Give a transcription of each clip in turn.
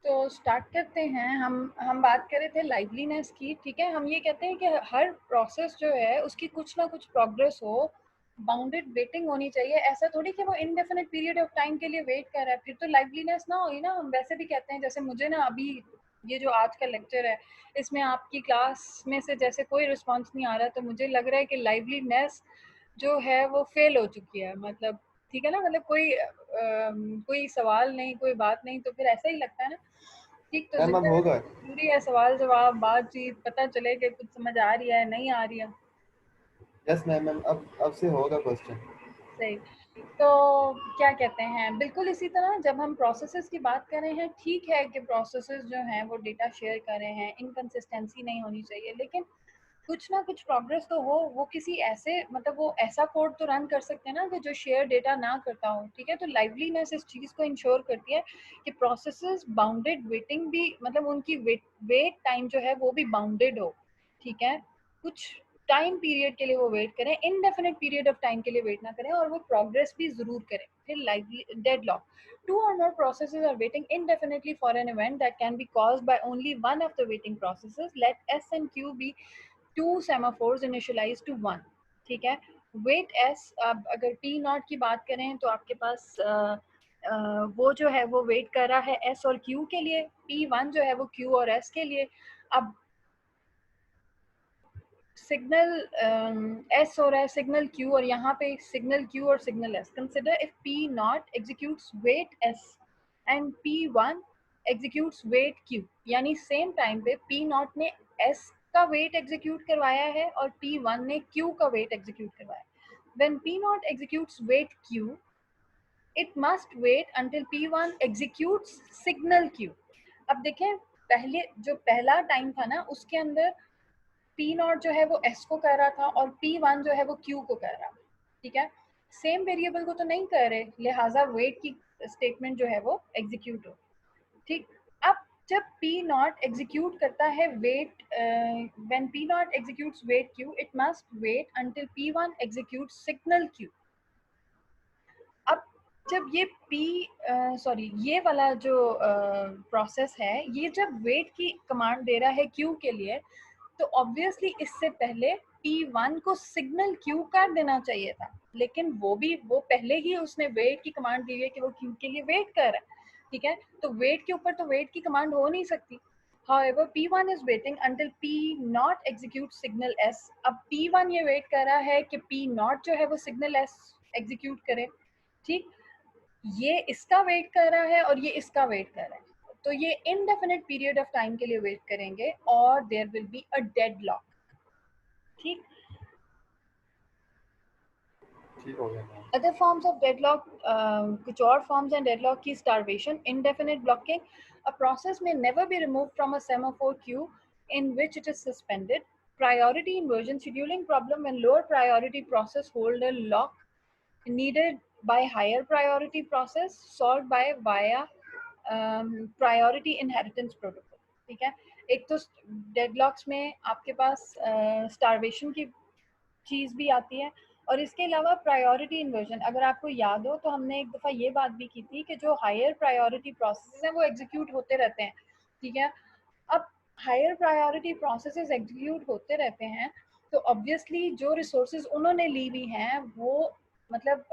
तो स्टार्ट करते हैं। हम बात कर रहे थे लाइवलीनेस की, ठीक है। हम ये कहते हैं कि हर प्रोसेस जो है उसकी कुछ ना कुछ प्रोग्रेस हो, बाउंडेड वेटिंग होनी चाहिए। ऐसा थोड़ी कि वो इनडेफिनेट पीरियड ऑफ टाइम के लिए वेट कर रहा है, फिर तो लाइवलीनेस ना होगी ना। हम वैसे भी कहते हैं, जैसे मुझे ना अभी ये जो आज का लेक्चर है इसमें आपकी क्लास में से जैसे कोई रिस्पॉन्स नहीं आ रहा, तो मुझे लग रहा है कि लाइवलीनेस जो है वो फेल हो चुकी है। मतलब ठीक है ना, मतलब कोई सवाल नहीं, कोई बात नहीं, तो फिर ऐसा ही लगता है ना। ठीक, तो मैम अब होगा। जरूरी है सवाल जवाब बातचीत, पता चले कि कुछ समझ आ रही है नहीं आ रही है। यस मैम, मैम अब से होगा क्वेश्चन। सही। तो क्या कहते हैं, बिल्कुल इसी तरह जब हम प्रोसेसेस की बात कर रहे हैं, ठीक है कि प्रोसेसेस जो हैं वो डेटा शेयर कर रहे हैं, इनकंसिस्टेंसी नहीं होनी चाहिए, लेकिन कुछ ना कुछ प्रोग्रेस तो हो। वो किसी ऐसे, मतलब वो ऐसा कोड तो रन कर सकते हैं ना कि जो शेयर डेटा ना करता हो, ठीक है। तो लाइवलीनेस इस चीज़ को इंश्योर करती है कि प्रोसेसेस बाउंडेड वेटिंग भी, मतलब उनकी वेट टाइम जो है वो भी बाउंडेड हो, ठीक है। कुछ टाइम पीरियड के लिए वो वेट करें, इनडेफिनेट पीरियड ऑफ टाइम के लिए वेट ना करें, और वो प्रोग्रेस भी जरूर करें। फिर lively deadlock, two or more processes are waiting indefinitely for an event that can be caused by only one of the waiting processes. Let S and Q be two semaphores initialized to one, ठीक है। Wait S, अब अगर P not की बात करें तो आपके पास वो जो है वो वेट कर रहा है एस और क्यू के लिए, पी वन जो है वो क्यू और एस के लिए। अब सिग्नल एस हो रहा है, सिग्नल क्यू, और यहाँ पे सिग्नल क्यू और signal S. Consider if P not executes wait S and P one executes wait Q, यानी सेम टाइम पे पी नॉट ने एस का वेट एग्जीक्यूट करवाया है और पी वन ने क्यू का वेट एग्जीक्यूट करवाया है। When P not executes wait Q, it must wait until P one executes signal Q. अब देखें, पहले जो पहला टाइम था ना उसके अंदर पी नॉट जो है वो एस को कर रहा था और पी वन जो है वो क्यू को कर रहा था, ठीक है। सेम वेरिएबल को तो नहीं कर रहे, लिहाजा वेट की स्टेटमेंट जो है वो एग्जीक्यूट हो, ठीक। अब जब पी नॉट एग्जीक्यूट करता है wait, when P not executes wait Q, it must wait until P one execute signal Q. अब जब ये ये वाला जो प्रोसेस है, ये जब वेट की कमांड दे रहा है क्यू के लिए, तो ऑब्वियसली इससे पहले P1 को सिग्नल क्यू कर देना चाहिए था, लेकिन वो पहले ही उसने वेट की कमांड दी है कि वो क्यू के लिए वेट कर रहा है, ठीक है। तो वेट के ऊपर तो वेट की कमांड हो नहीं सकती। However, P1 is waiting until P not execute signal S. अब P1 ये वेट कर रहा है कि P not जो है वो सिग्नल S एग्जीक्यूट करे, ठीक। ये इसका वेट कर रहा है और ये इसका वेट कर रहा है, तो ये इनडेफिनेट पीरियड ऑफ टाइम के लिए वेट करेंगे और there will be a deadlock, ठीक। ठीक हो गया ma'am. Other forms of deadlock, कुछ और forms and deadlock की starvation, indefinite blocking. A process may never be removed from a semaphore queue in which it is suspended. Priority inversion scheduling problem, when lower priority process hold a lock needed by higher priority process, solved by via priority inheritance protocol, ठीक है। एक तो deadlocks में आपके पास starvation की चीज़ भी आती है, और इसके अलावा प्रायोरिटी इन्वर्जन। अगर आपको याद हो तो हमने एक दफ़ा ये बात भी की थी कि जो हायर प्रायोरिटी प्रोसेस हैं वो एग्जीक्यूट होते रहते हैं, ठीक है। अब हायर प्रायोरिटी प्रोसेसेस एग्जीक्यूट होते रहते हैं, तो ऑब्वियसली जो रिसोर्सेज उन्होंने ली हुई हैं वो, मतलब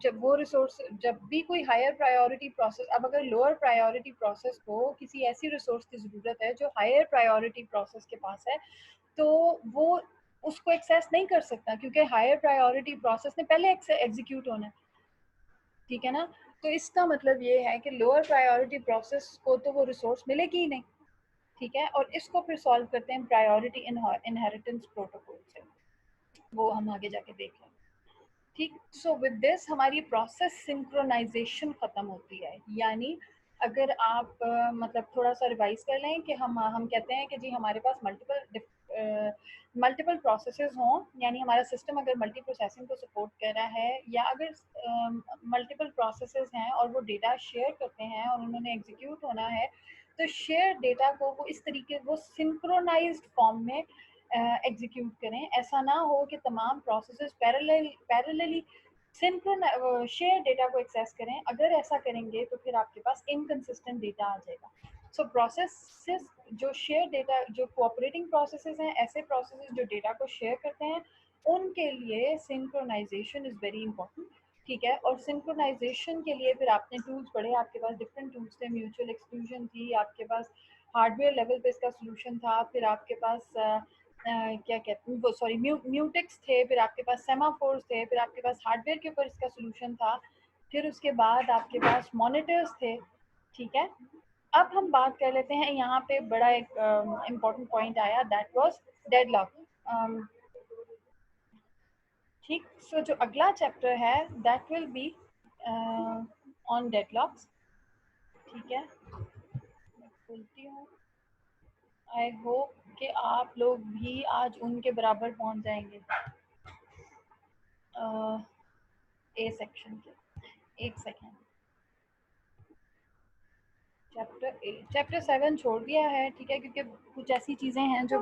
जब भी कोई हायर प्रायोरिटी प्रोसेस, अब अगर लोअर प्रायोरिटी प्रोसेस को किसी ऐसी रिसोर्स की ज़रूरत है जो हायर प्रायोरिटी प्रोसेस के पास है, तो वो उसको एक्सेस नहीं कर सकता, क्योंकि हायर प्रायोरिटी प्रोसेस ने पहले एग्जीक्यूट होना है, ठीक है ना। तो इसका मतलब ये है कि लोअर प्रायोरिटी प्रोसेस को तो वो रिसोर्स मिलेगी ही नहीं, ठीक है। और इसको फिर सॉल्व करते हैं प्रायोरिटी इनहेरिटेंस प्रोटोकॉल से, वो हम आगे जाके देख लेंगे, ठीक। सो विद दिस हमारी प्रोसेस सिंक्रोनाइजेशन खत्म होती है। यानी अगर आप मतलब थोड़ा सा रिवाइज कर लें कि हम कहते हैं कि जी हमारे पास मल्टीपल मल्टीपल प्रोसेसेस हों, यानी हमारा सिस्टम अगर मल्टी प्रोसेसिंग को सपोर्ट कर रहा है, या अगर मल्टीपल प्रोसेसेस हैं और वो डेटा शेयर करते हैं और उन्होंने एग्जीक्यूट होना है, तो शेयर डेटा को वो इस तरीके वो सिंक्रोनाइज्ड फॉर्म में एग्जीक्यूट करें। ऐसा ना हो कि तमाम प्रोसेसेस पैरेलली शेयर डेटा को एक्सेस करें। अगर ऐसा करेंगे तो फिर आपके पास इनकंसिस्टेंट डेटा आ जाएगा। सो प्रोसेसेस जो शेयर डेटा, जो कोऑपरेटिंग प्रोसेसेस हैं, ऐसे प्रोसेसेस जो डेटा को शेयर करते हैं, उनके लिए सिंक्रोनाइजेशन इज़ वेरी इंपॉर्टेंट। ठीक है, और सिंक्रोनाइजेशन के लिए फिर आपने टूल्स पढ़े, आपके पास डिफरेंट टूल्स थे, म्यूचुअल एक्सक्लूजन थी, आपके पास हार्डवेयर लेवल पे इसका सोल्यूशन था, फिर आपके पास क्या कहते हैं वो, सॉरी, म्यूटेक्स थे, फिर आपके पास सेमाफोर्स थे, फिर आपके पास हार्डवेयर के ऊपर इसका सोल्यूशन था, फिर उसके बाद आपके पास मॉनिटर्स थे। ठीक है, अब हम बात कर लेते हैं, यहाँ पे बड़ा एक इम्पोर्टेंट पॉइंट आया, दैट वाज डेडलॉक। ठीक, सो जो अगला चैप्टर है that will be on deadlocks. ठीक है, मैं बोलती हूँ, आई होप कि आप लोग भी आज उनके बराबर पहुंच जाएंगे ए सेक्शन के। एक सेकेंड, चैप्टर 7 छोड़ दिया है। ठीक है, क्योंकि कुछ ऐसी चीज़ें हैं जो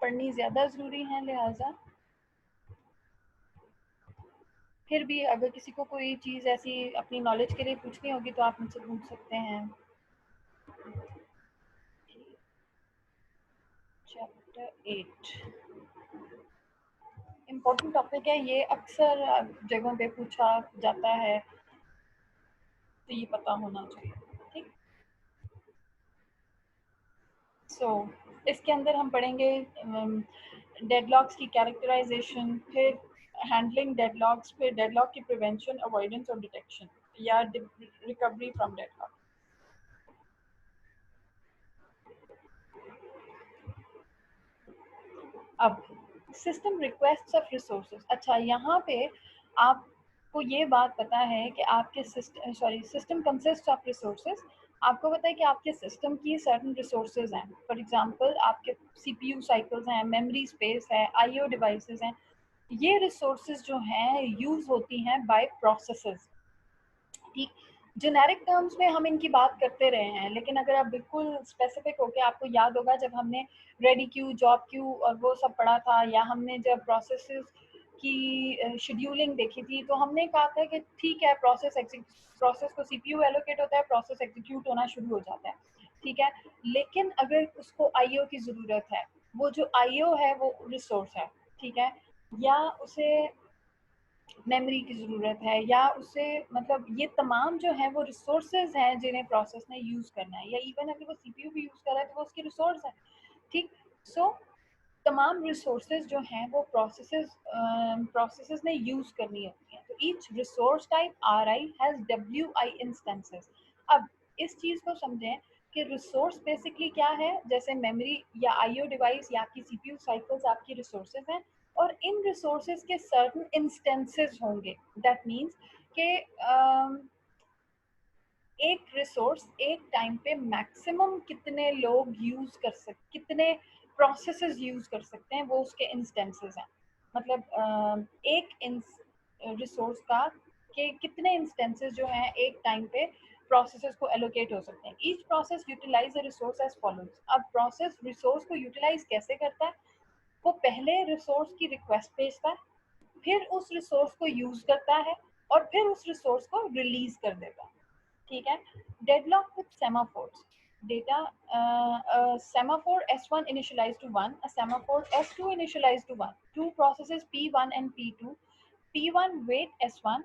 पढ़नी ज़्यादा ज़रूरी हैं, लिहाजा फिर भी अगर किसी को कोई चीज़ ऐसी अपनी नॉलेज के लिए पूछनी होगी तो आप मुझसे पूछ सकते हैं। चैप्टर 8 इम्पोर्टेंट टॉपिक है, ये अक्सर जगहों पे पूछा जाता है, तो ये पता होना चाहिए। ठीक, सो इसके अंदर हम पढ़ेंगे डेडलॉक्स की कैरेक्टराइजेशन, फिर हैंडलिंग डेडलॉक्स, फिर डेडलॉक की प्रिवेंशन, अवॉइडेंस और डिटेक्शन या रिकवरी फ्रॉम डेडलॉक। अब सिस्टम रिक्वेस्ट्स ऑफ रिसोर्सेज। अच्छा, यहाँ पे आपको ये बात पता है कि आपके सिस्टम कंसिस्ट ऑफ रिसोर्सेज। आपको पता है कि आपके सिस्टम की सर्टेन रिसोर्सेज हैं। फॉर एग्जांपल आपके सीपीयू साइकिल्स हैं, मेमोरी स्पेस है, आईओ डिवाइसेस हैं। ये रिसोर्सेज जो हैं यूज होती हैं बाय प्रोसेसेस। ठीक, जेनेरिक टर्म्स में हम इनकी बात करते रहे हैं, लेकिन अगर आप बिल्कुल स्पेसिफिक होके, आपको याद होगा जब हमने रेडी क्यू, जॉब क्यू और वो सब पढ़ा था, या हमने जब प्रोसेसेस की शेड्यूलिंग देखी थी, तो हमने कहा था कि ठीक है, प्रोसेस को सीपीयू एलोकेट होता है, प्रोसेस एग्जीक्यूट होना शुरू हो जाता है। ठीक है, लेकिन अगर उसको आईओ की ज़रूरत है, वो जो आईओ है वो रिसोर्स है। ठीक है, या उसे मेमोरी की ज़रूरत है, या उसे, मतलब ये तमाम जो है वो रिसोर्सेज हैं जिन्हें प्रोसेस ने यूज़ करना है, या इवन अगर वो सीपीयू भी यूज़ कर रहा है तो वो उसकी रिसोर्स है। ठीक, सो तमाम रिसोर्सेज जो हैं वो प्रोसेसेस ने यूज़ करनी होती हैं। तो each resource type are I has W I instances. अब इस चीज़ को समझें कि रिसोर्स बेसिकली क्या है। जैसे मेमोरी या आईओ डिवाइस या आपकी सीपीयू साइकिल्स आपकी रिसोर्सेज हैं, और इन रिसोर्सेज के सर्टेन इंस्टेंसेस होंगे। दैट मीन्स कि एक रिसोर्स एक टाइम पे मैक्सिमम कितने लोग यूज कर सकते, कितने प्रोसेसेस यूज कर सकते हैं, वो उसके इंस्टेंसेस हैं। मतलब एक रिसोर्स का के कितने इंस्टेंसेस जो हैं एक टाइम पे प्रोसेसेस को एलोकेट हो सकते हैं। Each process utilize a resource as follows. अब प्रोसेस रिसोर्स को यूटिलाइज कैसे करता है? वो पहले रिसोर्स की रिक्वेस्ट भेजता है, फिर उस रिसोर्स को यूज करता है, और फिर उस रिसोर्स को रिलीज कर देता है। ठीक है, deadlock with semaphores data. A semaphore S1 initialized to 1, a semaphore S2 initialized to 1, two processes P1 and P2, P1 wait S1,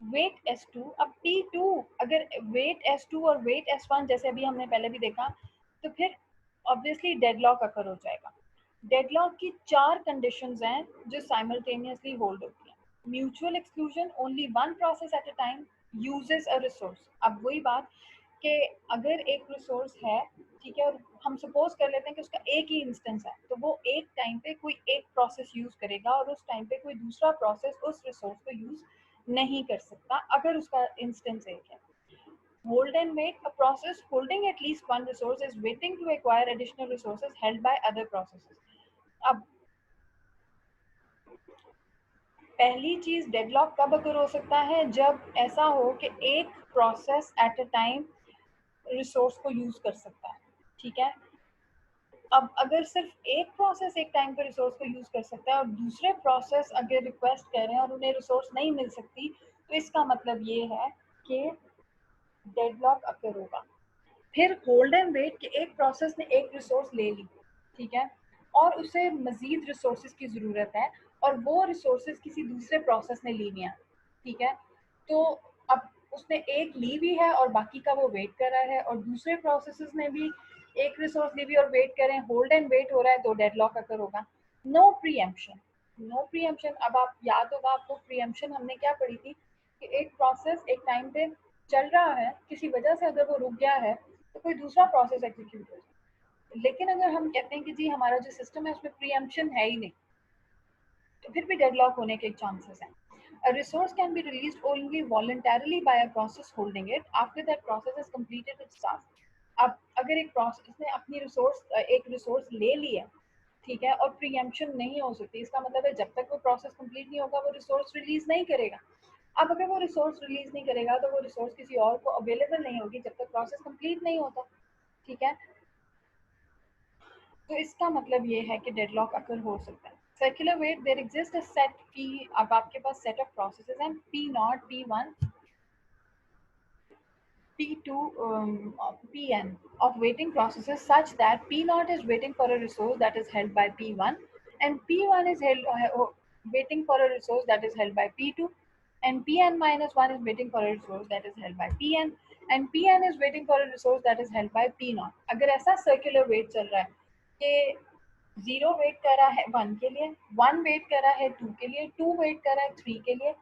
wait S2। अब P2 अगर wait S2 और wait S1 जैसे अभी हमने पहले भी देखा, तो फिर ऑब्वियसली डेडलॉक अकर हो जाएगा। डेडलॉक की 4 कंडीशंस हैं जो साइमल्टेनियसली होल्ड होती हैं। Mutual exclusion, only one process at a time uses a resource. अब वही बात कि अगर एक रिसोर्स है, ठीक है, और हम सपोज कर लेते हैं कि उसका एक ही इंस्टेंस है, तो वो एक टाइम पे कोई एक प्रोसेस यूज करेगा, और उस टाइम पे कोई दूसरा प्रोसेस उस रिसोर्स को यूज नहीं कर सकता अगर उसका इंस्टेंस एक है। Hold and wait, a process holding at least one resource is waiting to acquire additional resources held by other processes. अब पहली चीज डेडलॉक कब अगर हो सकता है, जब ऐसा हो कि एक process at a time resource को यूज कर सकता है, ठीक है। अब अगर सिर्फ एक प्रोसेस एक टाइम पे रिसोर्स को यूज कर सकता है और दूसरे प्रोसेस अगर रिक्वेस्ट कर रहे हैं और उन्हें रिसोर्स नहीं मिल सकती, तो इसका मतलब ये है कि डेडलॉक अकर होगा। फिर होल्ड एंड वेट कि एक प्रोसेस ने एक रिसोर्स ले ली, ठीक है, और उसे मजीद रिसोर्सेज की ज़रूरत है और वो रिसोर्सेज किसी दूसरे प्रोसेस ने ली हैं, ठीक है। तो अब उसने एक ली भी है और बाकी का वो वेट कर रहा है, और दूसरे प्रोसेसेस ने भी एक रिसोर्स ली भी और वेट कर रहे हैं, होल्ड एंड वेट हो रहा है, तो डेडलॉक अकर होगा। No preemption, no preemption. अब आप याद होगा आपको प्रीएम्पशन हमने क्या पढ़ी थी कि एक प्रोसेस एक टाइम पे चल रहा है, किसी वजह से अगर वो रुक गया है तो कोई दूसरा प्रोसेस एग्जीक्यूट हो। लेकिन अगर हम कहते हैं कि जी हमारा जो सिस्टम है उसमें प्रीएम्पशन है ही नहीं, तो फिर भी डेडलॉक होने के चांसेस हैं। A resource can be released only voluntarily by a process holding it after that process has completed its task. अब अगर एक प्रोसेस ने अपनी एक रिसोर्स ले ली है, ठीक है, और प्रीएम्पशन नहीं हो सकती, इसका मतलब है जब तक वो प्रोसेस कंप्लीट नहीं होगा वो रिसोर्स रिलीज नहीं करेगा। अब अगर वो रिसोर्स रिलीज नहीं करेगा तो वो रिसोर्स किसी और को अवेलेबल नहीं होगी जब तक प्रोसेस कंप्लीट नहीं होता, ठीक है। तो इसका मतलब ये है कि डेडलॉक अकर हो सकता है। Circular wait there exist a set P, अब आपके पास सेट ऑफ प्रोसेसेस हैं P not, P one, P2, Pn of waiting processes such that P0 is waiting for a resource that is held by P1, and P1 is waiting for a resource that is held by P2, and Pn minus 1 is waiting for a resource that is held by Pn, and Pn is waiting for a resource that is held by P0। अगर ऐसा circular wait चल रहा है कि 0 wait कर रहा है 1 के लिए, 1 वेट कर रहा है 2 के लिए, 2 वेट कर रहा है 3 के लिए,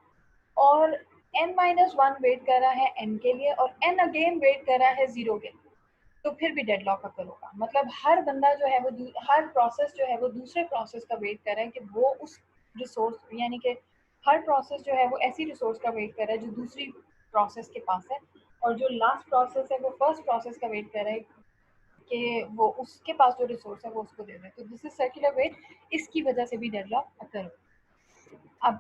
और n-1 वेट कर रहा है n के लिए, और n अगेन वेट कर रहा है 0 के लिए, तो फिर भी डेडलॉक अकर होगा। मतलब हर बंदा जो है वो हर प्रोसेस जो है वो दूसरे प्रोसेस का वेट कर रहा है कि वो उस रिसोर्स, यानी कि हर प्रोसेस जो है वो ऐसी रिसोर्स का वेट कर रहा है जो दूसरी प्रोसेस के पास है, और जो लास्ट प्रोसेस है वो फर्स्ट प्रोसेस का वेट कर रहा है कि वो उसके पास जो रिसोर्स है वो उसको दे दे। तो दिस इज सर्कुलर वेट, इसकी वजह से भी डेडलॉक अकर होगा। अब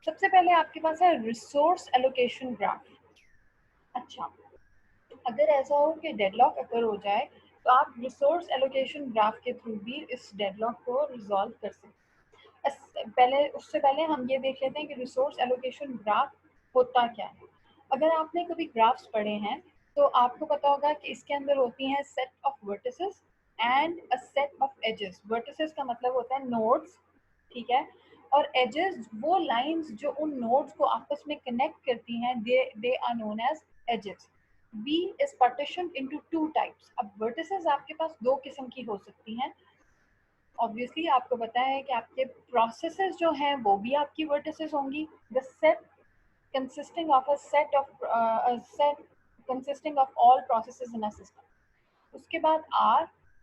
सबसे पहले आपके पास है रिसोर्स एलोकेशन ग्राफ। अच्छा, अगर ऐसा हो कि डेडलॉक अकर हो जाए तो आप रिसोर्स एलोकेशन ग्राफ के थ्रू भी इस डेडलॉक को रिजॉल्व कर सकते हैं। पहले उससे पहले हम ये देख लेते हैं कि रिसोर्स एलोकेशन ग्राफ होता क्या है। अगर आपने कभी ग्राफ्स पढ़े हैं तो आपको पता होगा कि इसके अंदर होती हैं set of vertices and a set of edges. Vertices का मतलब होता है नोड्स, ठीक है, और एजेस वो लाइंस जो उन नोड्स को आपस में कनेक्ट करती हैं, they are known as edges. V is partitioned into two types। अब vertices आपके पास दो किस्म की हो सकती हैं। ऑब्वियसली आपको पता है कि आपके प्रोसेसेस जो हैं वो भी आपकी vertices होंगी। The set consisting of a set consisting of all processes in a system। उसके बाद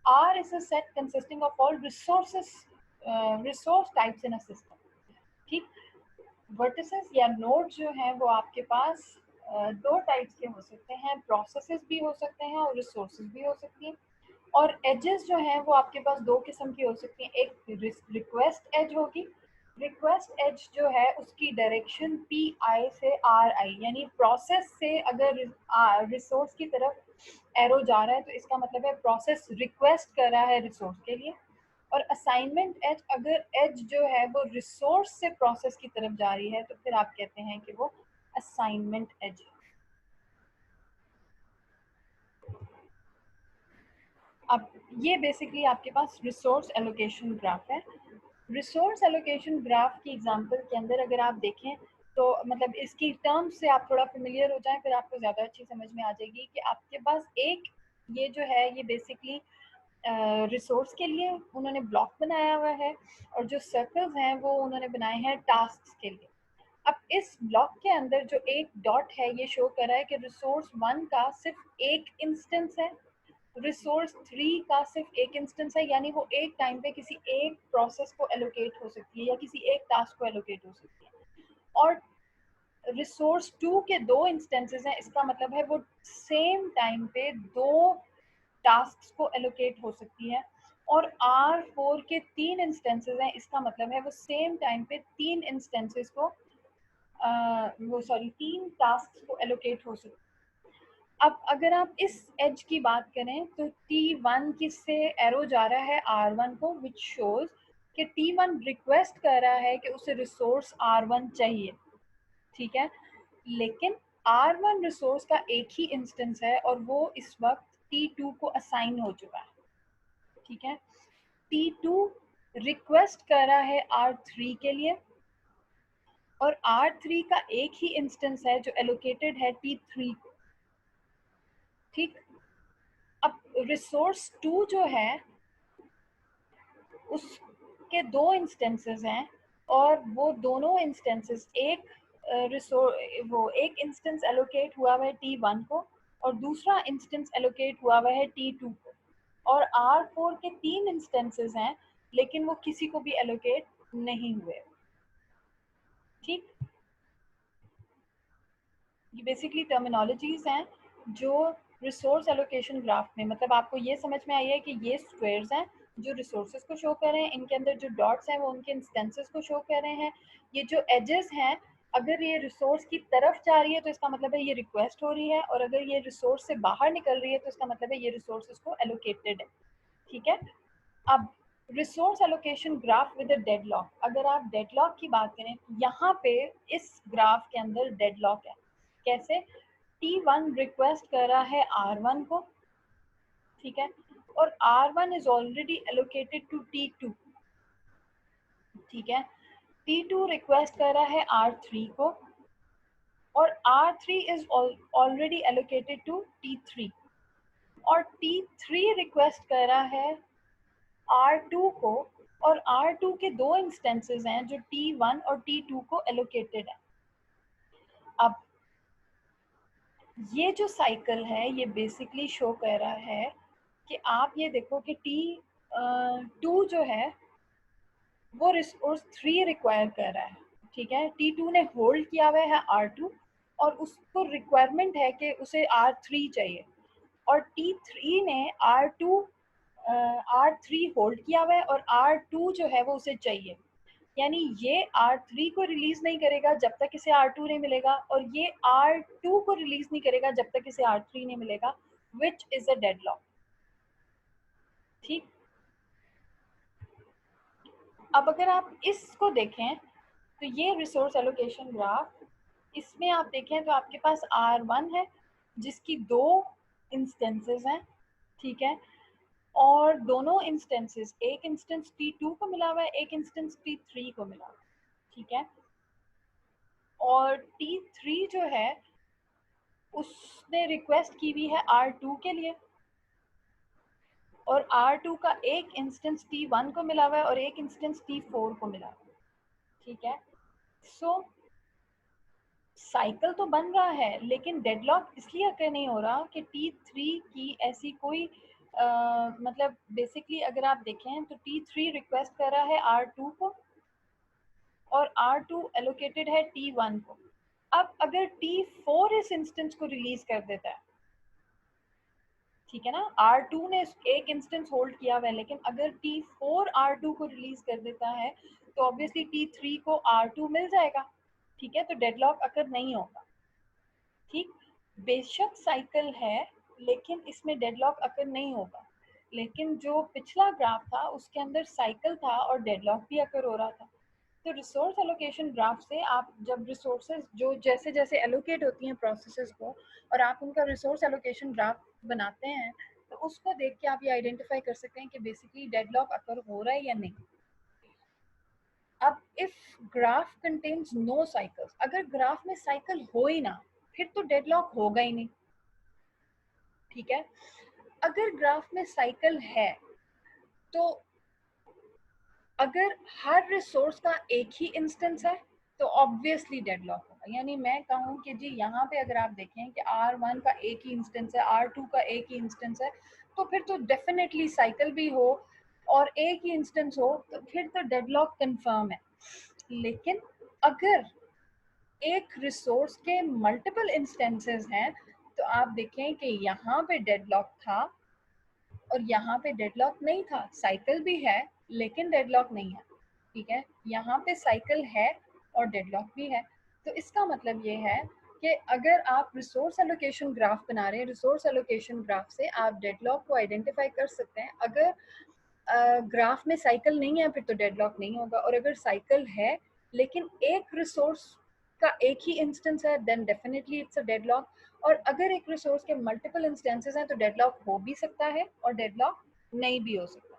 R is a set consisting of all resource types in a system। ठीक, वर्टिसेस या नोड जो हैं वो आपके पास दो टाइप्स के हो सकते हैं, प्रोसेसेस भी हो सकते हैं और रिसोर्सेज भी हो सकती हैं। और एजेस जो हैं वो आपके पास दो किस्म की हो सकती हैं। एक रिक्वेस्ट एज होगी। रिक्वेस्ट एज जो है उसकी डायरेक्शन पी आई से आर आई, यानी प्रोसेस से अगर रिसोर्स की तरफ एरो जा रहा है तो इसका मतलब है प्रोसेस रिक्वेस्ट कर रहा है रिसोर्स के लिए। और असाइनमेंट एज, अगर एज जो है वो रिसोर्स से प्रोसेस की तरफ जा रही है तो फिर आप कहते हैं कि वो असाइनमेंट एज है। अब ये बेसिकली आपके पास रिसोर्स एलोकेशन ग्राफ है। रिसोर्स एलोकेशन ग्राफ की एग्जांपल के अंदर अगर आप देखें तो मतलब इसकी टर्म्स से आप थोड़ा फेमिलियर हो जाएं, फिर आपको ज़्यादा अच्छी समझ में आ जाएगी कि आपके पास एक ये जो है ये बेसिकली रिसोर्स के लिए उन्होंने ब्लॉक बनाया हुआ है, और जो सर्कल्स हैं वो उन्होंने बनाए हैं टास्क के लिए। अब इस ब्लॉक के अंदर जो एक डॉट है ये शो कर रहा है कि रिसोर्स 1 का सिर्फ एक इंस्टेंस है, रिसोर्स 3 का सिर्फ एक इंस्टेंस है, यानी वो एक टाइम पे किसी एक प्रोसेस को एलोकेट हो सकती है या किसी एक टास्क को एलोकेट हो सकती है। और रिसोर्स 2 के दो इंस्टेंसेस हैं, इसका मतलब है वो सेम टाइम पे दो टास्क को एलोकेट हो सकती है। और R4 के 3 इंस्टेंसेस हैं, इसका मतलब है वो सेम टाइम पे 3 इंस्टेंसेस को वो सॉरी 3 टास्क को एलोकेट हो सकते। अब अगर आप इस एज की बात करें तो T1 किससे एरो जा रहा है R1 को, विच शोज कि T1 रिक्वेस्ट कर रहा है कि उसे रिसोर्स R1 चाहिए, ठीक है, लेकिन R1 रिसोर्स का एक ही इंस्टेंस है और वो इस वक्त T2 को असाइन हो चुका है, ठीक है। T2 रिक्वेस्ट कर रहा है R3 के लिए और R3 का एक ही इंस्टेंस है जो एलोकेटेड है T3 को, ठीक। अब रिसोर्स 2 जो है उसके 2 इंस्टेंसेस हैं और वो दोनों इंस्टेंसेस एक वो एक इंस्टेंस एलोकेट हुआ हुआ है T1 को और दूसरा इंस्टेंस एलोकेट हुआ हुआ है T2 को, और R4 के 3 इंस्टेंसेस हैं लेकिन वो किसी को भी एलोकेट नहीं हुए, ठीक। ये बेसिकली टर्मिनोलॉजीज हैं जो रिसोर्स एलोकेशन ग्राफ में, मतलब आपको ये समझ में आई है कि ये स्क्वायर्स हैं जो रिसोर्सेज को शो कर रहे हैं, इनके अंदर जो डॉट्स हैं वो उनके इंस्टेंसेस को शो कर रहे हैं। ये जो एजेस हैं, अगर ये रिसोर्स की तरफ जा रही है तो इसका मतलब है ये रिक्वेस्ट हो रही है, और अगर ये रिसोर्स से बाहर निकल रही है तो इसका मतलब है ये रिसोर्सेज को एलोकेटेड है, ठीक है। अब resource allocation graph with a deadlock, अगर आप डेडलॉक की बात करें, यहाँ पे इस ग्राफ के अंदर डेडलॉक है। कैसे? T1 रिक्वेस्ट कर रहा है R1 को, ठीक है, और R1 is already allocated to T2, ठीक है। T2 रिक्वेस्ट कर रहा है R3 को और R3 is already allocated to T3, और T3 रिक्वेस्ट कर रहा है R2 को और R2 के 2 इंस्टेंसेस हैं जो T1 और T2 को एलोकेटेड है। अब ये जो साइकिल है ये बेसिकली शो कर रहा है कि आप ये देखो कि T2 जो है वो रिसोर्स 3 रिक्वायर कर रहा है, ठीक है। T2 ने होल्ड किया हुआ है R2 और उसको रिक्वायरमेंट है कि उसे R3 चाहिए, और T3 ने R3 होल्ड किया हुआ है और R2 जो है वो उसे चाहिए, यानी ये R3 को रिलीज नहीं करेगा जब तक इसे R2 नहीं मिलेगा, और ये R2 को रिलीज नहीं करेगा जब तक इसे R3 नहीं मिलेगा, विच इज अ डेडलॉक, ठीक। अब अगर आप इसको देखें तो ये रिसोर्स एलोकेशन ग्राफ, इसमें आप देखें तो आपके पास R1 है जिसकी 2 इंस्टेंसेस हैं, ठीक है, और दोनों इंस्टेंसेस, एक इंस्टेंस T2 को मिला हुआ है, एक इंस्टेंस T3 को मिला हुआ है, ठीक है। और T3 जो है उसने रिक्वेस्ट की हुई है R2 के लिए, और R2 का एक इंस्टेंस T1 को मिला हुआ है और एक इंस्टेंस T4 को मिला हुआ है, ठीक है। सो साइकिल तो बन रहा है लेकिन डेडलॉक इसलिए अकर नहीं हो रहा कि T3 की ऐसी कोई मतलब बेसिकली अगर आप देखें तो T3 रिक्वेस्ट कर रहा है R2 को और R2 एलोकेटेड है T1 को। अब अगर T4 इस इंस्टेंस को रिलीज कर देता है, ठीक है ना, R2 ने एक इंस्टेंस होल्ड किया हुआ है, लेकिन अगर T4 R2 को रिलीज कर देता है तो ऑब्वियसली T3 को R2 मिल जाएगा, ठीक है, तो डेडलॉक अकर नहीं होगा, ठीक। बेशक साइकिल है लेकिन इसमें डेडलॉक अकर नहीं होगा, लेकिन जो पिछला ग्राफ था उसके अंदर साइकिल था और डेडलॉक भी अकर हो रहा था। तो रिसोर्स एलोकेशन ग्राफ से आप जब रिसोर्सेज जो जैसे जैसे एलोकेट होती हैं प्रोसेसेस को और आप उनका रिसोर्स एलोकेशन ग्राफ बनाते हैं तो उसको देख के आप ये आइडेंटिफाई कर सकते हैं कि बेसिकली डेडलॉक अकर हो रहा है या नहीं। अब if graph contains no cycles, अगर ग्राफ में साइकिल हो ही ना फिर तो डेडलॉक होगा ही नहीं, ठीक है। अगर ग्राफ में साइकिल है तो अगर हर रिसोर्स का एक ही इंस्टेंस है तो ऑब्वियसली डेडलॉक होगा, यानी मैं कहूँ कि जी यहाँ पे अगर आप देखें कि R1 का एक ही इंस्टेंस है, R2 का एक ही इंस्टेंस है, तो फिर तो डेफिनेटली साइकिल भी हो और एक ही इंस्टेंस हो तो फिर तो डेडलॉक कंफर्म है। लेकिन अगर एक रिसोर्स के मल्टीपल इंस्टेंसेस हैं तो आप देखें कि यहाँ पे डेडलॉक था और यहाँ पे डेडलॉक नहीं था, साइकिल भी है लेकिन डेडलॉक नहीं है, ठीक है। यहाँ पे साइकिल है और डेडलॉक भी है। तो इसका मतलब ये है कि अगर आप रिसोर्स एलोकेशन ग्राफ बना रहे हैं, रिसोर्स एलोकेशन ग्राफ से आप डेडलॉक को आइडेंटिफाई कर सकते हैं। अगर ग्राफ में साइकिल नहीं है फिर तो डेडलॉक नहीं होगा, और अगर साइकिल है लेकिन एक रिसोर्स का एक ही इंस्टेंस है then definitely it's a deadlock. और अगर एक रिसोर्स के मल्टीपल इंस्टेंसेस हैं तो डेडलॉक हो भी सकता है और डेडलॉक नहीं भी हो सकता।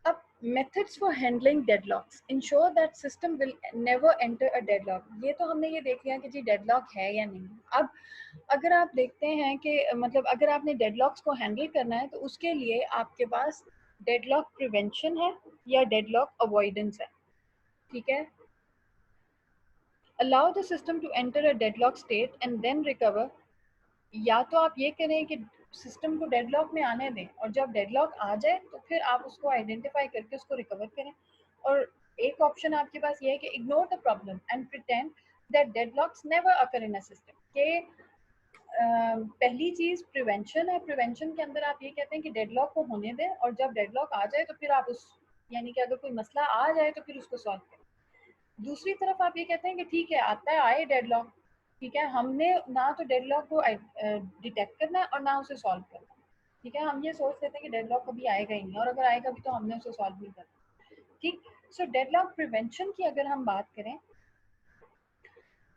अब methods for handling deadlocks ensure that system will never enter a deadlock। ये तो हमने ये देख लिया कि जी डेडलॉक है या नहीं। अब अगर आप देखते हैं कि मतलब अगर आपने डेडलॉक्स को हैंडल करना है तो उसके लिए आपके पास डेडलॉक प्रिवेंशन है या डेडलॉक अवॉइडेंस है, ठीक है। allow the system to enter a deadlock state and then recover। या तो आप ये करें कि सिस्टम को डेडलॉक में आने दें और जब डेडलॉक आ जाए तो फिर आप उसको आइडेंटिफाई करके उसको रिकवर करें। और एक ऑप्शन आपके पास ये है कि ignore the problem and pretend that deadlocks never occur in a system. के पहली चीज प्रिवेंशन है। प्रिवेंशन के अंदर आप ये कहते हैं कि डेडलॉक को होने दें और जब डेडलॉक आ जाए तो फिर आप उस यानी कि अगर कोई मसला आ जाए तो फिर उसको सॉल्व करें। दूसरी तरफ आप ये कहते हैं कि ठीक है आता है आए डेडलॉक, ठीक है, हमने ना तो डेडलॉक को डिटेक्ट करना है और ना उसे सॉल्व करना है, ठीक है। हम ये सोच लेते हैं कि डेडलॉक कभी आएगा ही नहीं और अगर आएगा भी तो हमने उसे सॉल्व नहीं करना, ठीक। सो डेडलॉक प्रिवेंशन की अगर हम बात करें,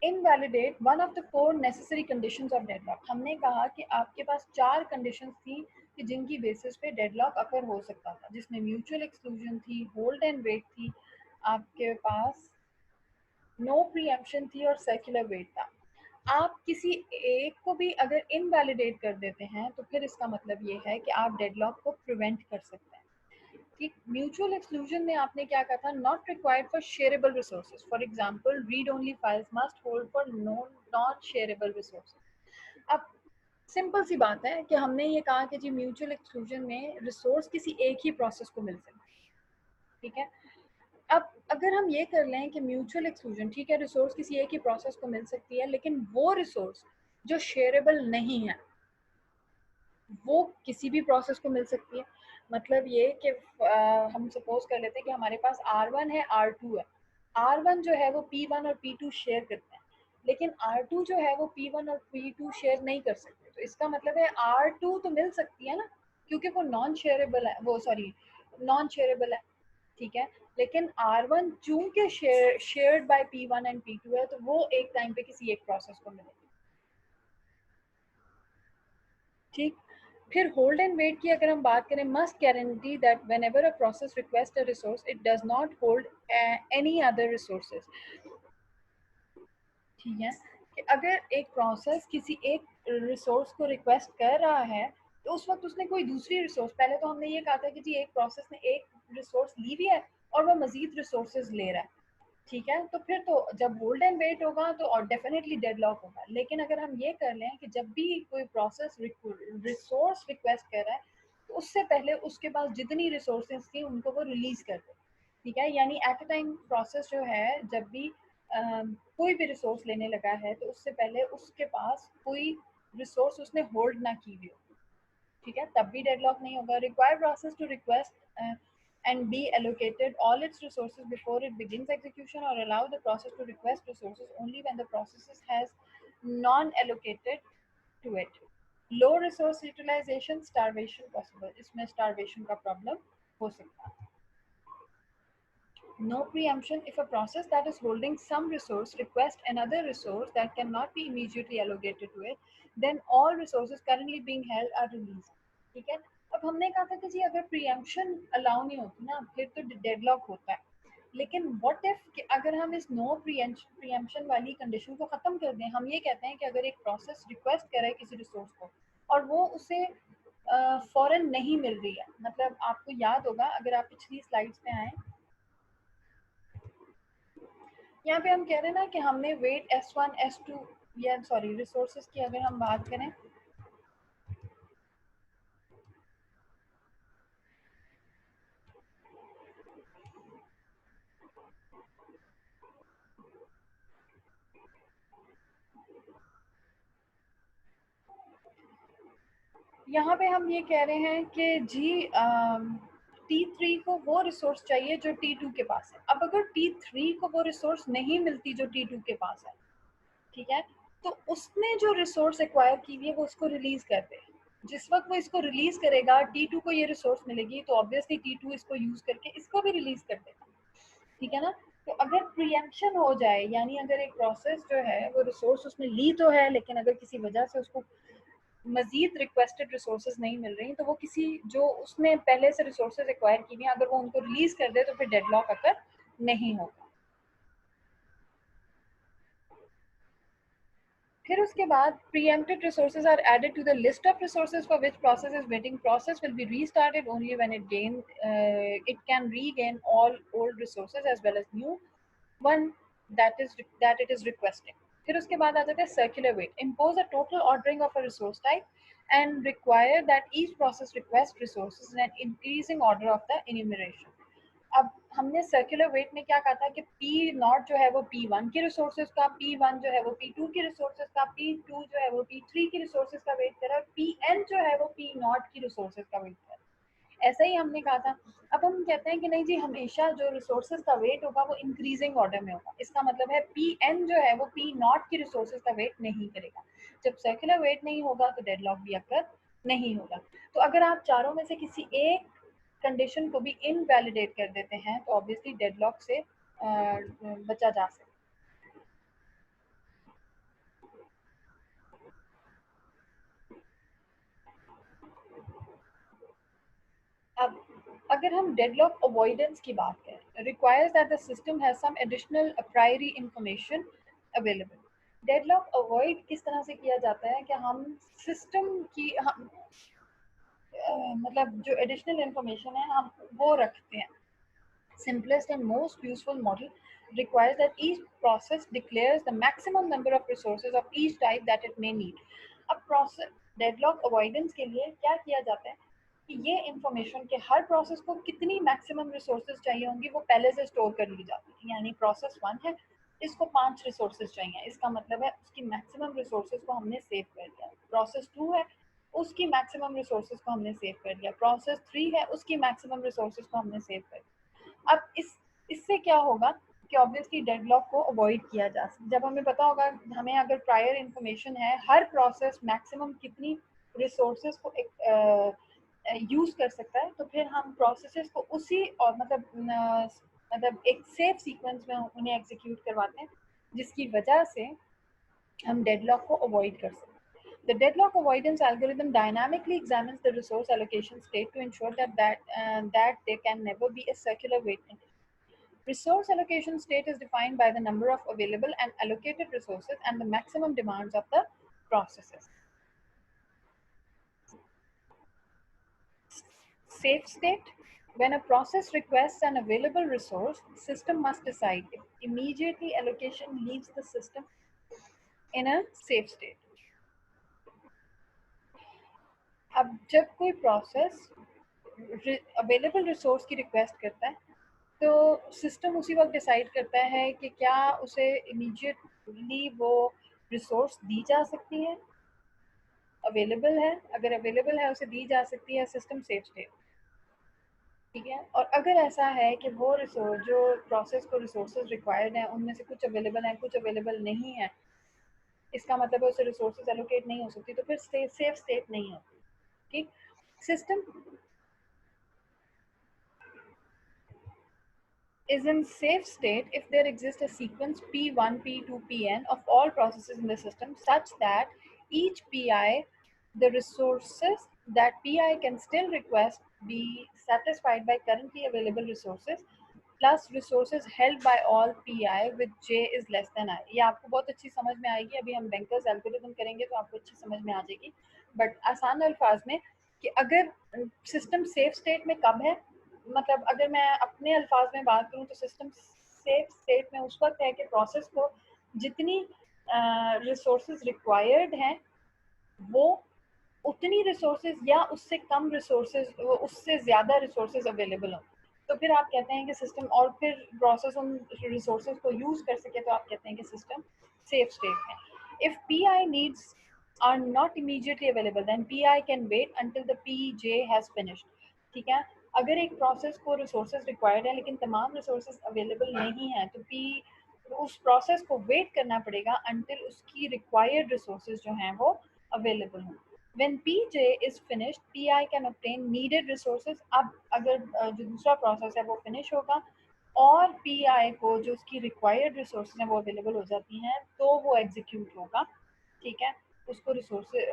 invalidate one of the 4 necessary conditions of deadlock. हमने कहा कि आपके पास 4 कंडीशंस थी कि जिनकी बेसिस पे डेडलॉक अकर हो सकता था, जिसमें म्यूचुअल एक्सक्लूजन थी, होल्ड एंड वेट थी, आपके पास नो प्रीएम्पशन थी और सर्कुलर वेट था। आप किसी एक को भी अगर इनवैलिडेट कर देते हैं तो फिर इसका मतलब ये है कि आप डेडलॉक को प्रिवेंट कर सकते हैं, ठीक। म्यूचुअल एक्सक्लूजन में आपने क्या कहा था, not required for shareable resources, for example read only files must hold for non shareable resources. अब सिंपल सी बात है कि हमने ये कहा कि जी म्यूचुअल एक्सक्लूजन में रिसोर्स किसी एक ही प्रोसेस को मिल सकता है, ठीक है। अब अगर हम ये कर लें कि म्यूचुअल एक्सक्लूजन, ठीक है, रिसोर्स किसी एक ही प्रोसेस को मिल सकती है लेकिन वो रिसोर्स जो शेयरेबल नहीं है वो किसी भी प्रोसेस को मिल सकती है। मतलब ये कि हम सपोज कर लेते हैं कि हमारे पास R1 है, R2 है। R1 जो है वो P1 और P2 शेयर करते हैं लेकिन R2 जो है वो P1 और P2 शेयर नहीं कर सकते। तो इसका मतलब है R2 तो मिल सकती है ना, क्योंकि वो नॉन शेयरेबल है, वो सॉरी नॉन शेयरेबल है, ठीक है। लेकिन R1 चूंकि shared by P1 and P2 है तो वो एक टाइम पे किसी एक प्रोसेस को मिलेगी, ठीक। फिर होल्ड एंड वेट की अगर हम बात करें, must guarantee that whenever a process request a resource it does not hold any other resources, ठीक है। कि अगर एक प्रोसेस किसी एक रिसोर्स को रिक्वेस्ट कर रहा है तो उस वक्त उसने कोई दूसरी रिसोर्स, पहले तो हमने ये कहा था कि जी एक प्रोसेस ने एक रिसोर्स ली भी है और वो मजीद रिसोर्सेज ले रहा है, ठीक है। तो फिर तो जब होल्ड एंड वेट होगा तो और डेफिनेटली डेडलॉक होगा। लेकिन अगर हम ये कर लें कि जब भी कोई प्रोसेस रिसोर्स रिक्वेस्ट कर रहा है तो उससे पहले उसके पास जितनी रिसोर्सेज थी उनको वो रिलीज कर दे, ठीक है। यानी एट अ टाइम प्रोसेस जो है जब भी कोई भी रिसोर्स लेने लगा है तो उससे पहले उसके पास कोई रिसोर्स उसने होल्ड ना की हुई हो, ठीक है, तब भी डेडलॉक नहीं होगा। Require process to request and be allocated all its resources before it begins execution or allow the process to request resources only when the process has non-allocated to it। Low resource utilization, starvation possible, इसमें starvation का problem हो सकता है। No preemption if a process that is holding some resource requests another resource that cannot be immediately allocated to it, then all resources currently being held are released, ठीक है। अब हमने कहा था कि जी अगर preemption अलाउ नहीं होती ना फिर तो डेडलॉक होता है। लेकिन व्हाट इफ अगर हम इस नो प्रीएम्पशन वाली कंडीशन को खत्म कर दें, हम ये कहते हैं कि अगर एक प्रोसेस रिक्वेस्ट करे किसी रिसोर्स को और वो उसे फौरन नहीं मिल रही है, मतलब आपको याद होगा अगर आप पिछली स्लाइड्स पे आए, यहाँ पे हम कह रहे हैं ना कि हमने वेट S1 S2 या सॉरी रिसोर्सेज की अगर हम बात करें यहाँ पे हम ये कह रहे हैं कि जी T3 को वो रिसोर्स चाहिए जो T2 के पास है। अब अगर T3 को वो रिसोर्स नहीं मिलती जो T2 के पास है, ठीक है, तो उसने जो रिसोर्स एक्वायर की हुई है वो उसको रिलीज कर दे। जिस वक्त वो इसको रिलीज करेगा, T2 को ये रिसोर्स मिलेगी, तो ऑब्वियसली T2 इसको यूज करके इसको भी रिलीज कर देगा, ठीक है ना। तो अगर प्रीएम्पशन हो जाए, यानी अगर एक प्रोसेस जो है वो रिसोर्स उसने ली तो है, लेकिन अगर किसी वजह से उसको मजीद रिक्वेस्टेड रिसोर्सेज नहीं मिल रही, तो वो किसी जो उसने पहले से रिसोर्सेज एक्वायर की हुई, अगर वो उनको रिलीज कर दे तो फिर डेडलॉक अकर नहीं होगा। फिर उसके बाद preempted resources are added to the list of resources for which process is waiting. Process will be restarted only when it can regain all old resources as well as new one that it is requesting. फिर उसके बाद आ जाता है circular wait. Impose a total ordering of a resource type and require that each process request resources in an increasing order of the enumeration. अब हमने circular wait में क्या कहा था कि पी नॉट जो है वो P1 की रिसोर्सेज का, P1 जो है वो P2 की रिसोर्सेज का, P2 जो है वो P3 की रिसोर्सेज का वेट कर रहा है, Pn जो है वो P नॉट की रिसोर्सेज का वेट कर रहा है। ऐसा ही हमने कहा था। अब हम कहते हैं कि नहीं जी, हमेशा जो रिसोर्सेज का वेट होगा वो इंक्रीजिंग ऑर्डर में होगा। इसका मतलब है Pn जो है वो P नॉट की रिसोर्सेज का वेट नहीं करेगा। जब सर्कुलर वेट नहीं होगा तो डेडलॉक भी अकर नहीं होगा। तो अगर आप चारों में से किसी एक कंडीशन को भी इनवैलिडेट कर देते हैं तो ऑब्वियसली डेडलॉक से बचा जा सकता है। अब अगर हम डेडलॉक अवॉइडेंस की बात करें, requires that the system has some additional priori information available. Deadlock avoid किस तरह से किया जाता है कि हम सिस्टम की मतलब जो एडिशनल इंफॉर्मेशन है हम वो रखते हैं। Simplest and most useful model requires that each process declares the maximum number of resources of each type that it may need. अब process deadlock avoidance के लिए क्या किया जाता है कि ये इंफॉर्मेशन के हर प्रोसेस को कितनी मैक्सिमम रिसोर्सेज चाहिए होंगी वो पहले से स्टोर कर ली जाती है। यानी प्रोसेस 1 है, इसको 5 रिसोर्सेज चाहिए, इसका मतलब है उसकी मैक्सिमम रिसोर्सेज को हमने सेव कर दिया। प्रोसेस 2 है, उसकी मैक्सिमम रिसोर्सेज को हमने सेव कर दिया। प्रोसेस 3 है, उसकी मैक्सिमम रिसोर्सेज को हमने सेव कर दिया। अब इससे क्या होगा कि ऑब्वियसली डेडलॉक को अवॉइड किया जा सकता। जब हमें पता होगा, हमें अगर प्रायर इंफॉर्मेशन है हर प्रोसेस मैक्सिमम कितनी रिसोर्सेज को यूज कर सकता है, तो फिर हम प्रोसेसेस को उसी और मतलब एक सेफ सीक्वेंस में उन्हें एग्जीक्यूट करवाते हैं, जिसकी वजह से हम डेडलॉक को अवॉइड कर सकते हैं। The deadlock avoidance algorithm dynamically examines the resource allocation state to ensure that there can never be a circular wait condition. Resource allocation state is defined by the number of available and allocated resources and the maximum demands of the processes. Safe state. When a process requests an available resource, system must decide if immediately allocation leaves the system in a safe state. अब जब कोई process available resource की request करता है तो system उसी वक्त decide करता है कि क्या उसे इमीडिएटली वो रिसोर्स दी जा सकती है, अवेलेबल है। अगर अवेलेबल है उसे दी जा सकती है, सिस्टम सेफ स्टेट, ठीक है। और अगर ऐसा है कि वो रिसोर्स जो प्रोसेस को रिसोर्सेज रिक्वायर्ड हैं उनमें से कुछ अवेलेबल हैं कुछ अवेलेबल नहीं है, इसका मतलब है उसे रिसोर्सेज एलोकेट नहीं हो सकती, तो फिर सेफ स्टेट नहीं होती, ठीक। System is in safe state if there exists a sequence P1, P2, Pn of all processes in the system such that each Pi, the resources that Pi can still request be satisfied by currently available resources plus resources held by all Pi with J is less than I. ये आपको बहुत अच्छी समझ में आएगी, अभी हम bankers algorithm करेंगे तो आपको अच्छी समझ में आ जाएगी। बट आसान अल्फाज में कि अगर सिस्टम सेफ स्टेट में कब है, मतलब अगर मैं अपने अल्फाज में बात करूं तो सिस्टम सेफ स्टेट में उस वक्त है कि प्रोसेस को जितनी रिसोर्सेज रिक्वायर्ड हैं वो उतनी रिसोर्सेज या उससे कम रिसोर्सेज, उससे ज़्यादा रिसोर्सेज अवेलेबल हो, तो फिर आप कहते हैं कि सिस्टम, और फिर प्रोसेस उन रिसोर्सेज को यूज़ कर सके तो आप कहते हैं कि सिस्टम सेफ स्टेट है। If P I needs are not immediately available, then PI can wait until the PJ has finished. ठीक है, अगर एक प्रोसेस को रिसोर्सेज रिक्वायर्ड है लेकिन तमाम रिसोर्सेज अवेलेबल नहीं है तो उस प्रोसेस को वेट करना पड़ेगा अंटिल उसकी रिक्वायर्ड रिसोर्सेज जो हैं वो अवेलेबल हों. When PJ is finished, PI can obtain needed resources. अब अगर जो दूसरा प्रोसेस है वो फिनिश होगा और PI को जो उसकी रिक्वायर्ड रिसोर्सेज हैं वो अवेलेबल हो जाती हैं तो वो एग्जीक्यूट होगा. ठीक है, उसको रिसोर्सेज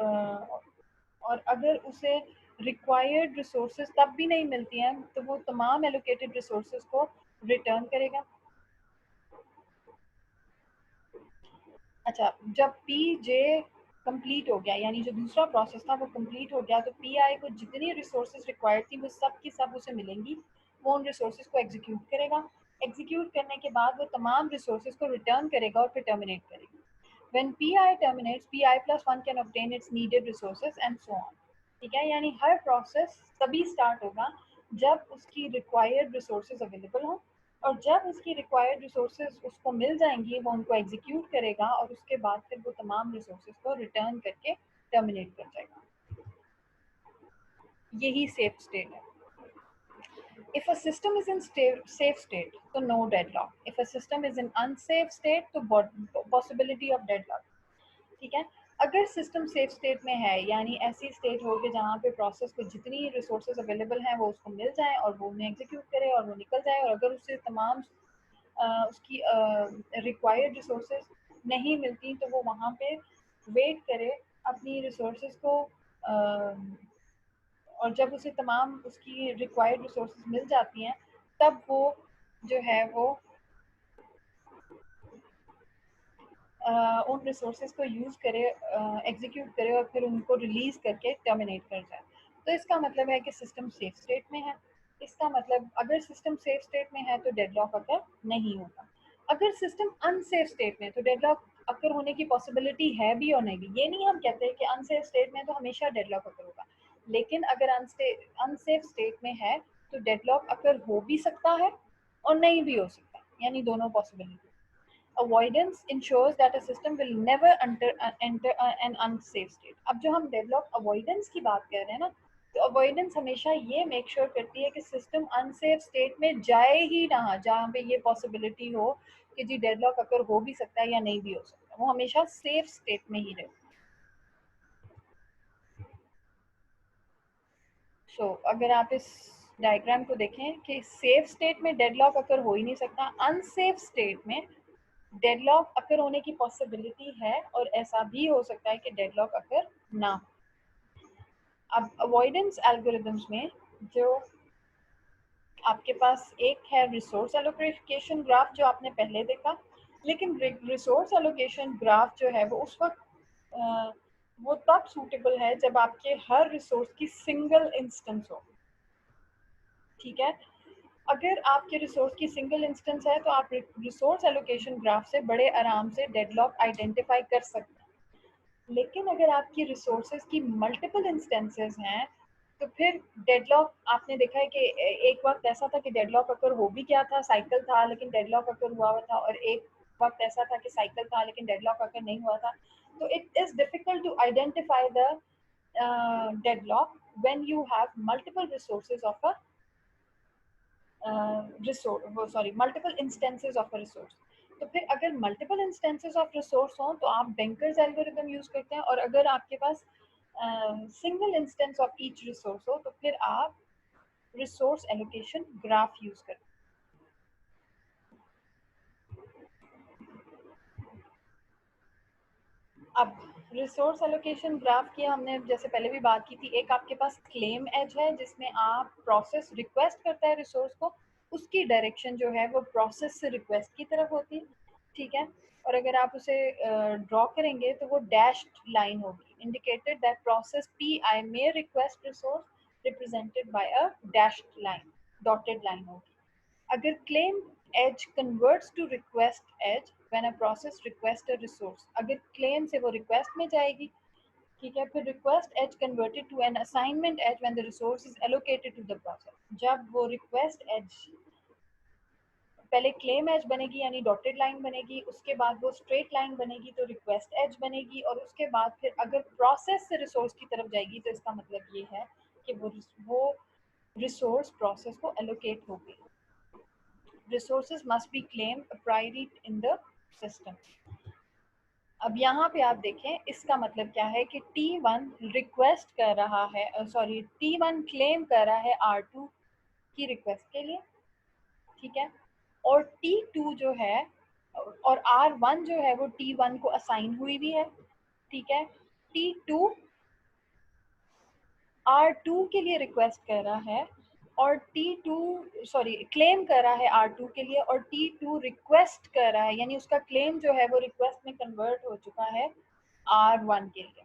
और अगर उसे रिक्वायर्ड रिसोर्सेज तब भी नहीं मिलती हैं तो वो तमाम एलोकेटेड रिसोर्सेज को रिटर्न करेगा. अच्छा, जब पी जे कंप्लीट हो गया यानी जो दूसरा प्रोसेस था वो कंप्लीट हो गया तो पी आई को जितनी रिसोर्सेज रिक्वायर्ड थी वो सब की सब उसे मिलेंगी. वो उन रिसोर्सेज को एग्जीक्यूट करेगा. एग्जीक्यूट करने के बाद वो तमाम रिसोर्सेज को रिटर्न करेगा और फिर टर्मिनेट करेगा. When PI terminates, PI plus 1 can obtain its needed resources and so on. ठीक है, यानी हर प्रोसेस तभी स्टार्ट होगा जब उसकी रिक्वायर्ड रिसोर्सेज अवेलेबल हों और जब उसकी रिक्वायर्ड रिसोर्सेज उसको मिल जाएंगी वो उनको एग्जीक्यूट करेगा और उसके बाद फिर वो तमाम रिसोर्सेज को रिटर्न करके टर्मिनेट कर जाएगा. यही सेफ स्टेट है. If a system is in safe state, तो no deadlock. If a system is in unsafe state, तो possibility of deadlock. ठीक है, अगर सिस्टम सेफ स्टेट में है यानी ऐसी स्टेट हो कि जहाँ पे प्रोसेस को जितनी रिसोर्सेज अवेलेबल हैं वो उसको मिल जाए और वो उन्हें एग्जीक्यूट करे और वो निकल जाए और अगर उसे तमाम उसकी रिक्वायर्ड रिसोर्सेज नहीं मिलती तो वो वहाँ पे वेट करे अपनी रिसोर्सेज को और जब उसे तमाम उसकी रिक्वायर्ड रिसोर्सेज मिल जाती हैं तब वो जो है वो उन रिसोर्सेज को यूज़ करे, एग्जीक्यूट करे और फिर उनको रिलीज करके टर्मिनेट कर जाए. तो इसका मतलब है कि सिस्टम सेफ स्टेट में है. इसका मतलब अगर सिस्टम सेफ स्टेट में है तो डेडलॉक अकर नहीं होगा. अगर सिस्टम अनसेफ स्टेट में तो डेडलॉक अकर होने की पॉसिबिलिटी है भी और नहीं भी. ये नहीं हम कहते कि अनसेफ स्टेट में तो हमेशा डेडलॉक अकर होगा, लेकिन अगर अनसेफ स्टेट में है तो डेडलॉक अकर हो भी सकता है और नहीं भी हो सकता, यानी दोनों possibility. Avoidance ensures that a system will never enter an unsafe state. अब जो हम डेडलॉक अवॉइडेंस की बात कर रहे हैं ना, तो अवॉइडेंस हमेशा ये मेक श्योर करती है कि सिस्टम अनसेफ स्टेट में जाए ही ना, जहाँ पे ये पॉसिबिलिटी हो कि जी डेडलॉक अगर हो भी सकता है या नहीं भी हो सकता, वो हमेशा सेफ स्टेट में ही रहे. सो अगर आप इस डायग्राम को देखें कि सेफ स्टेट में डेडलॉक अगर हो ही नहीं सकता, अनसेफ स्टेट में डेडलॉक अकर होने की पॉसिबिलिटी है और ऐसा भी हो सकता है कि डेडलॉक अकर ना हो. अब अवॉइडेंस एल्गोरिथम्स में जो आपके पास एक है रिसोर्स एलोकेशन ग्राफ जो आपने पहले देखा, लेकिन रिसोर्स एलोकेशन ग्राफ जो है वो उस वक्त वो तब सूटेबल है जब आपके हर रिसोर्स की सिंगल इंस्टेंस हो. ठीक है, अगर आपके रिसोर्स की सिंगल इंस्टेंस है तो आप रिसोर्स एलोकेशन ग्राफ से बड़े आराम से डेडलॉक आइडेंटिफाई कर सकते हैं. लेकिन अगर आपकी रिसोर्सेज की मल्टीपल इंस्टेंसेस हैं तो फिर डेडलॉक आपने देखा है कि एक वक्त ऐसा था कि डेडलॉक अकर हो भी क्या था, साइकिल था लेकिन डेडलॉक अकर हुआ हुआ था, और एक वक्त ऐसा था कि साइकिल था लेकिन डेडलॉक अकर नहीं हुआ था. तो it is difficult to identify the deadlock when you have multiple resources of a multiple instances of a resource. तो फिर अगर मल्टीपल इंस्टेंसेस ऑफ रिसोर्स हों तो आप बेंकर्स एल्गोरिथम यूज करते हैं, और अगर आपके पास single instance of each resource हो तो फिर आप रिसोर्स एलोकेशन ग्राफ यूज करते हैं. अब रिसोर्स एलोकेशन ग्राफ की हमने जैसे पहले भी बात की थी, एक आपके पास क्लेम एज है जिसमें आप प्रोसेस रिक्वेस्ट करता है रिसोर्स को, उसकी डायरेक्शन जो है वो प्रोसेस से रिक्वेस्ट की तरफ होती है. ठीक है, और अगर आप उसे ड्रॉ करेंगे तो वो डैश्ड लाइन होगी, indicated that process P I may request resource represented by a dashed line, dotted line होगी. अगर claim edge converts to request edge when a process request a resource, अगर claim से वो request में जाएगी, ठीक है, फिर request edge converted to an assignment edge when the resource is allocated to the process. जब वो request edge पहले क्लेम एज बनेगी यानी डॉटेड लाइन बनेगी, उसके बाद वो स्ट्रेट लाइन बनेगी तो रिक्वेस्ट एज बनेगी, और उसके बाद फिर अगर प्रोसेस से रिसोर्स की तरफ जाएगी तो इसका मतलब ये है कि वो रिसोर्स प्रोसेस को एलोकेट होगी. Resources must be claim a priority in the system. अब यहाँ पे आप देखें इसका मतलब क्या है कि T1 रिक्वेस्ट कर रहा है, सॉरी T1 क्लेम कर रहा है R2 की रिक्वेस्ट के लिए, ठीक है, और T2 जो है और R1 जो है वो T1 को असाइन हुई भी है, ठीक है. T2 R2 के लिए रिक्वेस्ट कर रहा है और T2 सॉरी क्लेम कर रहा है R2 के लिए, और T2 रिक्वेस्ट कर रहा है यानी उसका क्लेम जो है वो रिक्वेस्ट में कन्वर्ट हो चुका है R1 के लिए,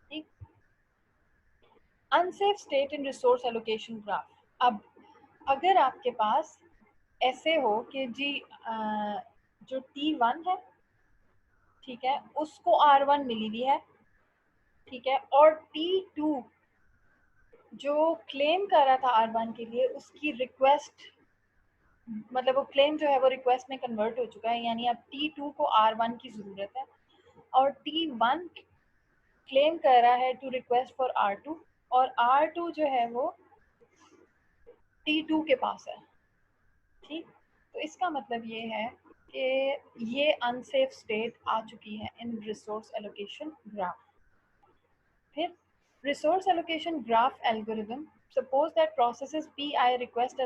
ठीक. Unsafe state in resource allocation graph. अब अगर आपके पास ऐसे हो कि जी जो T1 है, ठीक है, उसको R1 मिली हुई है, ठीक है, और T2 जो क्लेम कर रहा था R1 के लिए उसकी रिक्वेस्ट मतलब वो क्लेम जो है वो रिक्वेस्ट में कन्वर्ट हो चुका है, यानी अब T2 को R1 की ज़रूरत है, और T1 क्लेम कर रहा है टू रिक्वेस्ट फॉर R2, और R2 जो है वो T2 के पास है, ठीक. तो इसका मतलब ये है कि ये अनसेफ स्टेट आ चुकी है इन रिसोर्स एलोकेशन ग्राफ. फिर resource allocation graph algorithm. Suppose that processes pi request a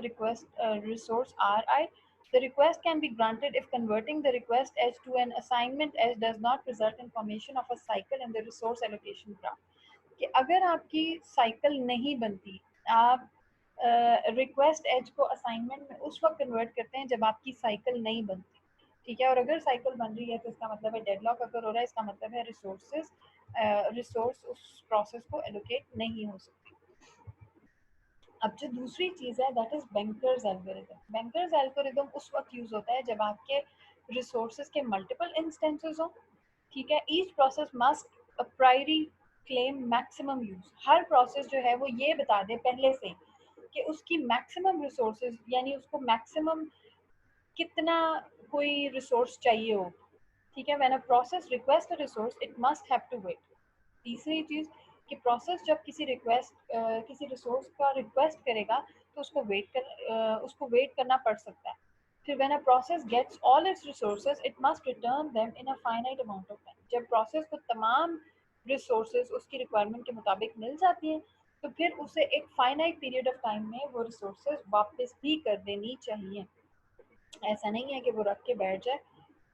resource ri. The request can be granted if converting the request edge to an assignment edge does not result in formation of a cycle in the resource allocation graph. कि अगर आपकी cycle नहीं बनती, आप request as को assignment में उस वक्त कन्वर्ट करते हैं जब आपकी साइकिल नहीं बनती, ठीक है, और अगर साइकिल बन रही है तो इसका मतलब है डेडलॉक अगर हो रहा है, इसका मतलब है रिसोर्स उस प्रोसेस को एलोकेट नहीं हो सकती. अब जो दूसरी चीज़ है that is bankers algorithm. Bankers algorithm उस वक्त यूज होता है जब आपके रिसोर्सेज के मल्टीपल इंस्टेंसेस हो, ठीक है. Each process must priori claim maximum use. हर प्रोसेस जो है वो ये बता दे पहले से कि उसकी मैक्सिमम रिसोर्सेज यानी उसको मैक्सिमम कितना कोई रिसोर्स चाहिए हो, ठीक है. When a process request a resource it must have to wait. तीसरी चीज़ कि प्रोसेस जब किसी रिसोर्स का रिक्वेस्ट करेगा तो उसको वेट करना पड़ सकता है. फिर when a process gets all its resources it must return them in a finite amount of time. जब प्रोसेस को तमाम रिसोर्सेज उसकी रिक्वायरमेंट के मुताबिक मिल जाती हैं तो फिर उसे एक फाइनाइट पीरियड ऑफ टाइम में वो रिसोर्सेज वापस भी कर देनी चाहिए. ऐसा नहीं है कि वो रख के बैठ जाए,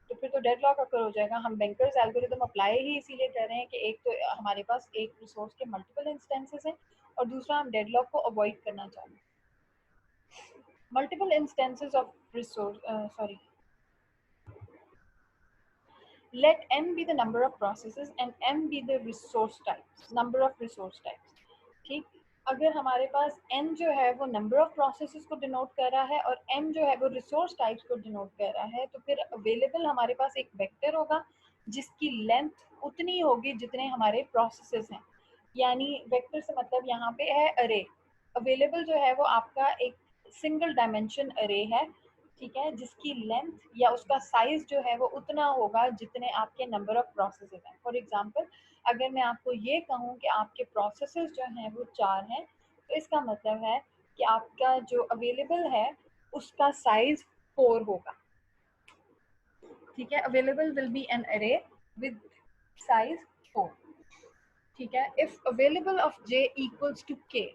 तो फिर तो डेडलॉक अकर हो जाएगा. हम बैंकर्स एल्गोरिथम अप्लाई ही इसीलिए कर रहे हैं कि एक तो हमारे पास एक रिसोर्स के मल्टीपल इंस्टेंसेस हैं और दूसरा हम डेडलॉक को अवॉइड करना चाहते हैं. Multiple instances of resource let n be the number of processes and m be the resource types, number of resource types, ठीक. अगर हमारे पास n जो है वो नंबर ऑफ प्रोसेसेस को डिनोट कर रहा है और m जो है वो रिसोर्स टाइप्स को डिनोट कर रहा है, तो फिर अवेलेबल हमारे पास एक वेक्टर होगा जिसकी लेंथ उतनी होगी जितने हमारे प्रोसेसेस हैं. यानी वेक्टर से मतलब यहाँ पे है अरे. अवेलेबल जो है वो आपका एक सिंगल डायमेंशन अरे है, ठीक है, जिसकी लेंथ या उसका साइज जो है वो उतना होगा जितने आपके नंबर ऑफ प्रोसेसेस हैं. फॉर एग्जांपल अगर मैं आपको ये कहूँ कि आपके प्रोसेसेस जो हैं वो 4 हैं, तो इसका मतलब है कि आपका जो अवेलेबल है उसका साइज 4 होगा, ठीक है. Available will be an array with size 4, ठीक है. If available of j equals to k,